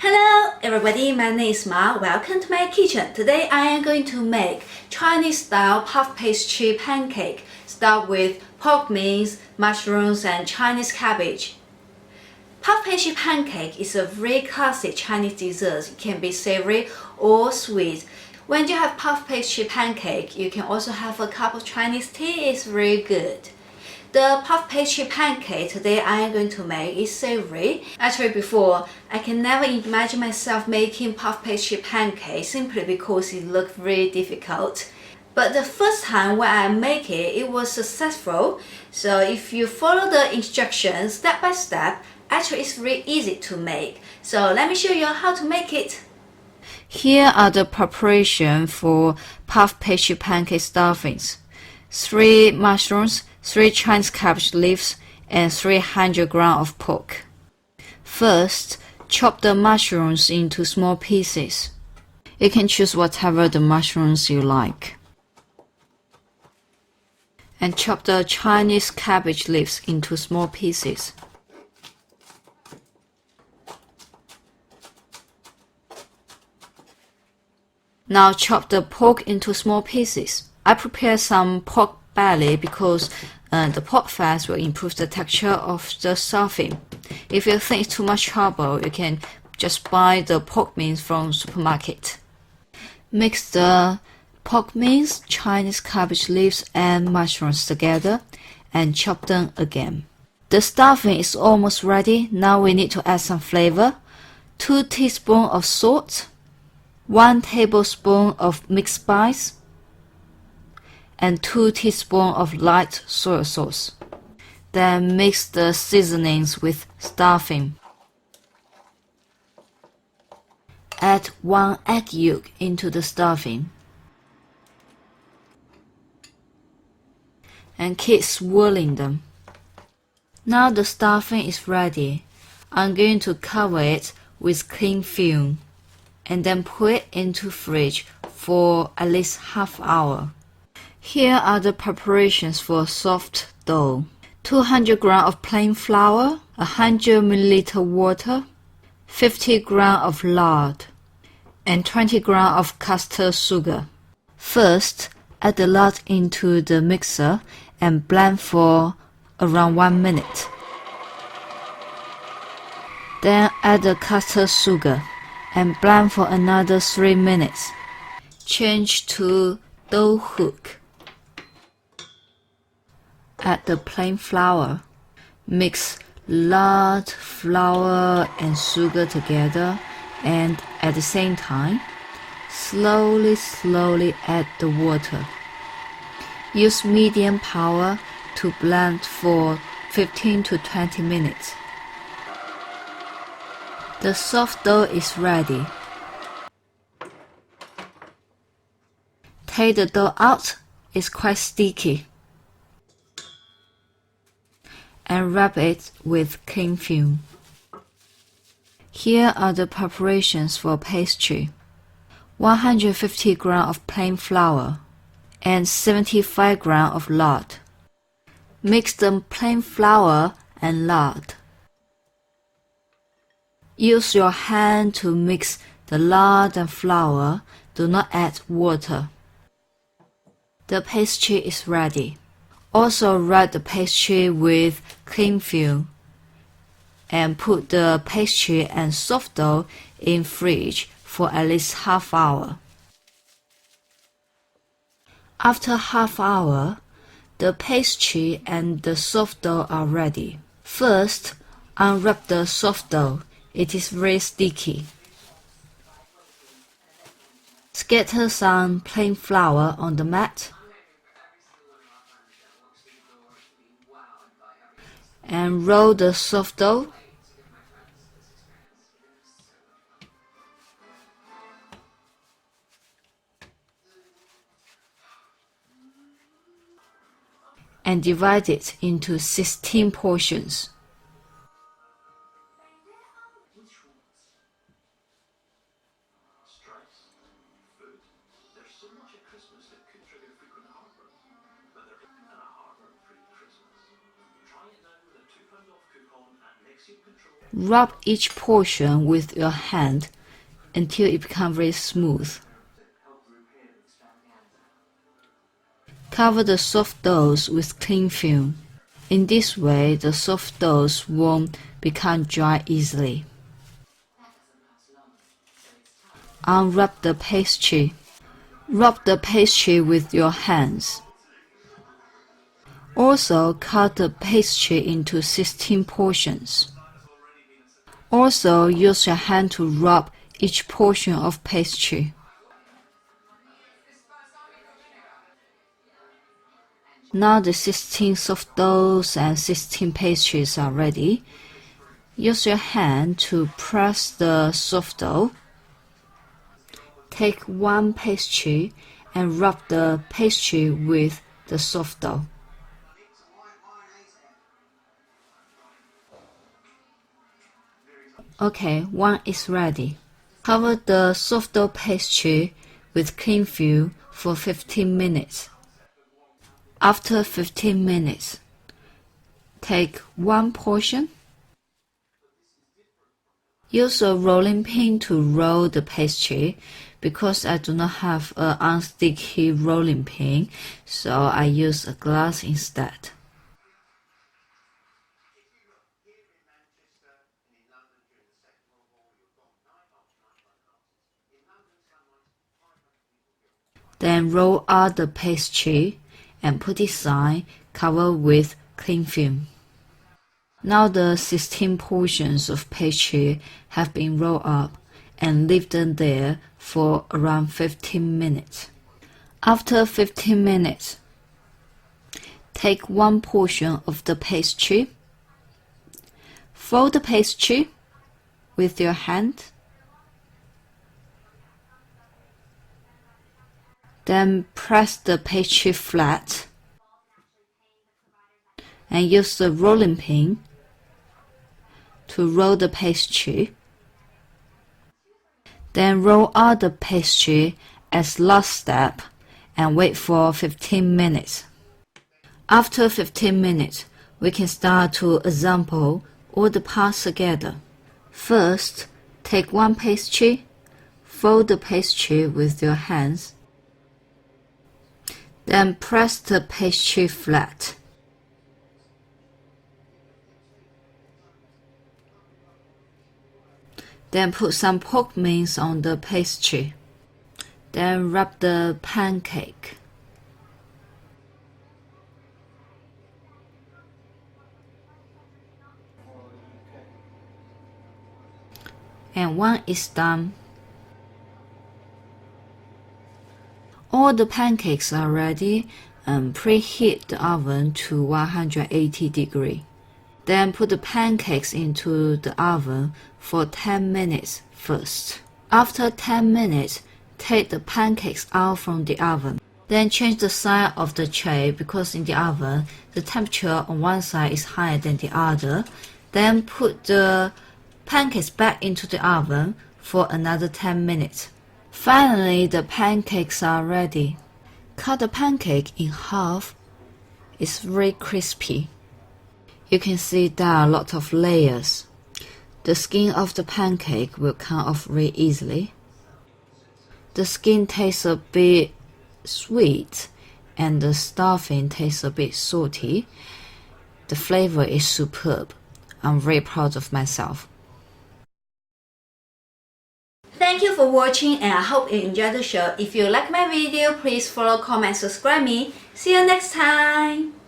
Hello everybody, my name is Ma. Welcome to my kitchen. Today I am going to make Chinese style puff pastry pancake. Start with pork mince, mushrooms and Chinese cabbage. Puff pastry pancake is a very classic Chinese dessert. It can be savory or sweet. When you have puff pastry pancake, you can also have a cup of Chinese tea. It's very good. The puff pastry pancake today I am going to make is savory. Actually before, I can never imagine myself making puff pastry pancake simply because it looked very difficult. But the first time when I make it, it was successful. So if you follow the instructions step by step, actually it's very easy to make. So let me show you how to make it. Here are the preparations for puff pastry pancake stuffings. 3 mushrooms, 3 Chinese cabbage leaves, and 300 grams of pork. First, chop the mushrooms into small pieces. You can choose whatever the mushrooms you like. And chop the Chinese cabbage leaves into small pieces. Now chop the pork into small pieces. I prepare some pork belly because the pork fat will improve the texture of the stuffing. If you think it's too much trouble, you can just buy the pork mince from supermarket. Mix the pork mince, Chinese cabbage leaves and mushrooms together and chop them again. The stuffing is almost ready. Now we need to add some flavor. 2 teaspoons of salt, 1 tablespoon of mixed spice, and 2 teaspoons of light soy sauce. Then mix the seasonings with stuffing. Add 1 egg yolk into the stuffing. And keep swirling them. Now the stuffing is ready. I'm going to cover it with cling film and then put it into fridge for at least half hour. Here are the preparations for soft dough. 200 grams of plain flour, 100 ml water, 50 grams of lard, and 20 grams of custard sugar. First, add the lard into the mixer and blend for around 1 minute. Then add the custard sugar and blend for another 3 minutes. Change to dough hook. Add the plain flour. Mix lard, flour and sugar together, and at the same time, slowly add the water. Use medium power to blend for 15 to 20 minutes. The soft dough is ready. Take the dough out, it's quite sticky. And wrap it with cling film. Here are the preparations for pastry. 150 grams of plain flour and 75 grams of lard. Mix the plain flour and lard. Use your hand to mix the lard and flour. Do not add water. The pastry is ready. Also wrap the pastry with cling film and put the pastry and soft dough in fridge for at least half hour. After half hour, the pastry and the soft dough are ready. First, unwrap the soft dough. It is very sticky. Scatter some plain flour on the mat and roll the soft dough. And divide it into 16 portions. Rub each portion with your hand until it becomes very smooth. Cover the soft doughs with cling film. In this way, the soft doughs won't become dry easily. Unwrap the pastry. Rub the pastry with your hands. Also, cut the pastry into 16 portions. Also, use your hand to rub each portion of pastry. Now the 16 soft doughs and 16 pastries are ready. Use your hand to press the soft dough. Take one pastry and rub the pastry with the soft dough. Okay, one is ready. Cover the soft dough pastry with cling film for 15 minutes. After 15 minutes, take one portion. Use a rolling pin to roll the pastry. Because I do not have an unsticky rolling pin, so I use a glass instead. Then roll out the pastry and put it aside, cover with cling film. Now the 16 portions of pastry have been rolled up and leave them there for around 15 minutes. After 15 minutes, take one portion of the pastry, fold the pastry with your hand, then press the pastry flat and use the rolling pin to roll the pastry. Then roll out the pastry as last step and wait for 15 minutes. After 15 minutes, we can start to assemble all the parts together. First, take one pastry, fold the pastry with your hands, then press the pastry flat. Then put some pork mince on the pastry. Then wrap the pancake. And one is done. All the pancakes are ready and preheat the oven to 180 degrees. Then put the pancakes into the oven for 10 minutes first. After 10 minutes, take the pancakes out from the oven. Then change the side of the tray because in the oven, the temperature on one side is higher than the other. Then put the pancakes back into the oven for another 10 minutes. Finally, the pancakes are ready. Cut the pancake in half. It's very crispy. You can see there are a lot of layers. The skin of the pancake will come off very easily. The skin tastes a bit sweet and the stuffing tastes a bit salty. The flavor is superb. I'm very proud of myself. Thank you for watching and I hope you enjoyed the show. If you like my video, please follow, comment, subscribe me. See you next time.